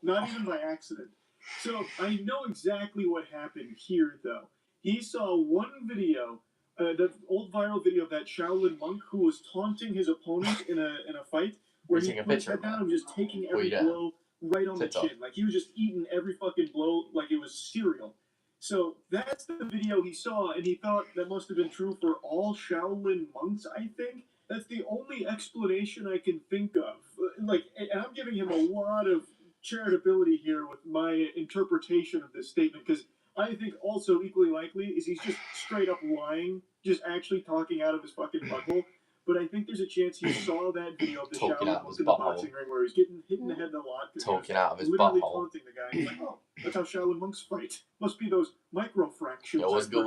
not even by accident. So I know exactly what happened here, though. He saw one video, the old viral video of that Shaolin monk who was taunting his opponent in a fight, where he put his head down and was just taking every blow right on the chin. Like, he was just eating every fucking blow like it was cereal. So that's the video he saw, and he thought that must have been true for all Shaolin monks, I think. That's the only explanation I can think of. Like, and I'm giving him a lot of charitability here with my interpretation of this statement, because I think also equally likely is he's just straight up lying, just actually talking out of his fucking butthole. But I think there's a chance he saw that video of the Shaolin monk in the boxing ring where he's getting hit in the head a lot. Talking out of his literally butthole. Taunting the guy. He's like, oh, that's how Shaolin monks fight. Must be those microfractions. Yo, what's good?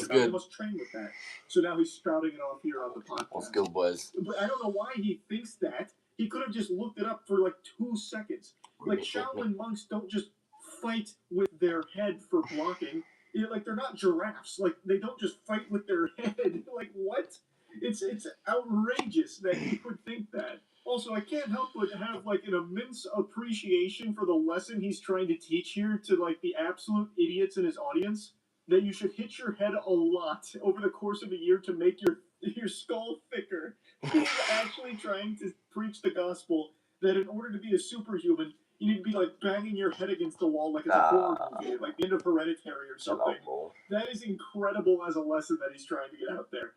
They must train with that. So now he's spouting it off here on the podcast. What's good, boys? But I don't know why he thinks that. He could have just looked it up for like 2 seconds. Like, Shaolin monks don't just fight with their head for blocking. You know, like, they're not giraffes. Like, they don't just fight with their head. Like, what? It's outrageous that he would think that. Also, I can't help but have, like, an immense appreciation for the lesson he's trying to teach here to, like, the absolute idiots in his audience. That you should hit your head a lot over the course of a year to make your skull thicker. He's actually trying to preach the gospel that in order to be a superhuman, you need to be, like, banging your head against the wall like it's a horror movie, like the end of Hereditary or something. That is incredible as a lesson that he's trying to get out there.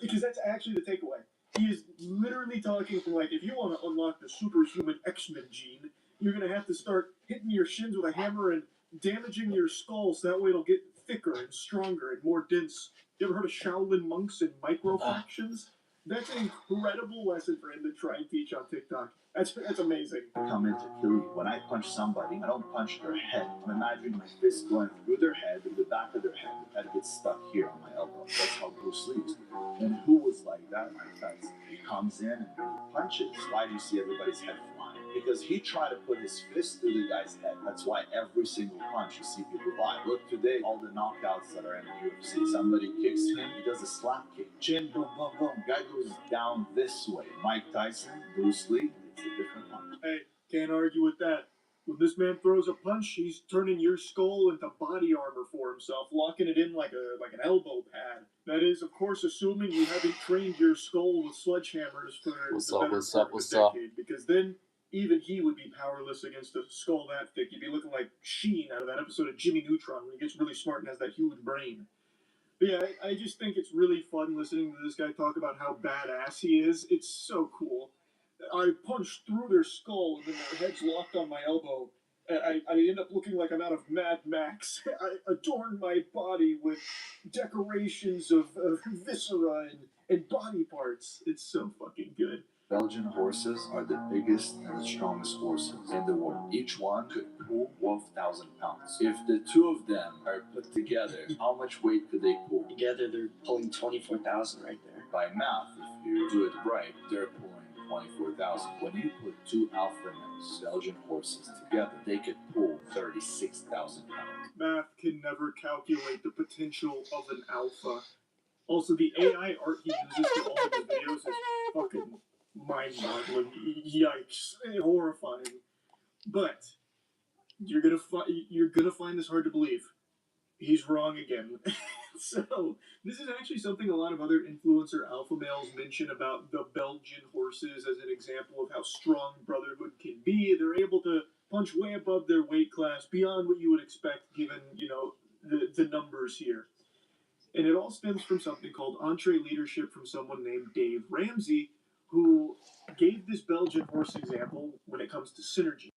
Because that's actually the takeaway. He is literally talking from, like, if you want to unlock the superhuman X-Men gene, you're going to have to start hitting your shins with a hammer and damaging your skull so that way it'll get thicker and stronger and more dense. You ever heard of Shaolin monks and microfractions? That's an incredible lesson for him to try and teach on TikTok. That's amazing. I come in to kill you. When I punch somebody, I don't punch their head. I'm imagining my fist going through their head, and the back of their head. The head gets stuck here on my elbow. That's how Bruce Lee used to do. And who was like that? Mike Tyson. He comes in and he punches. Why do you see everybody's head flying? Because he tried to put his fist through the guy's head. That's why every single punch you see people fly. Look today, all the knockouts that are in the UFC. Somebody kicks him, he does a slap kick. Chin, boom, boom, boom. Guy goes down this way. Mike Tyson, Bruce Lee, it's a different punch. Hey, can't argue with that. When this man throws a punch, he's turning your skull into body armor for himself, locking it in like an elbow pad. That is, of course, assuming you haven't trained your skull with sledgehammers for what's up? Because then even he would be powerless against a skull that thick. You'd be looking like Sheen out of that episode of Jimmy Neutron when he gets really smart and has that huge brain. But yeah, I just think it's really fun listening to this guy talk about how badass he is. It's so cool. I punched through their skull and then their head's locked on my elbow. I end up looking like I'm out of Mad Max. I adorn my body with decorations of viscera and body parts. It's so fucking good. Belgian horses are the biggest and the strongest horses in the world. Each one could pull 12,000 pounds. If the two of them are put together, how much weight could they pull? Together, they're pulling 24,000 right there. By math, if you do it right, they're pulling 24,000. When you put two alpha males, Belgian horses, together, they could pull 36,000 pounds. Math can never calculate the potential of an alpha. Also, the AI art he uses for all of his videos is fucking mind-boggling. Yikes. Horrifying. But you're gonna find this hard to believe. He's wrong again. So, this is actually something a lot of other influencer alpha males mention about the Belgian horses as an example of how strong brotherhood can be. They're able to punch way above their weight class, beyond what you would expect given, the numbers here. And it all stems from something called entree leadership from someone named Dave Ramsey, who gave this Belgian horse example when it comes to synergy.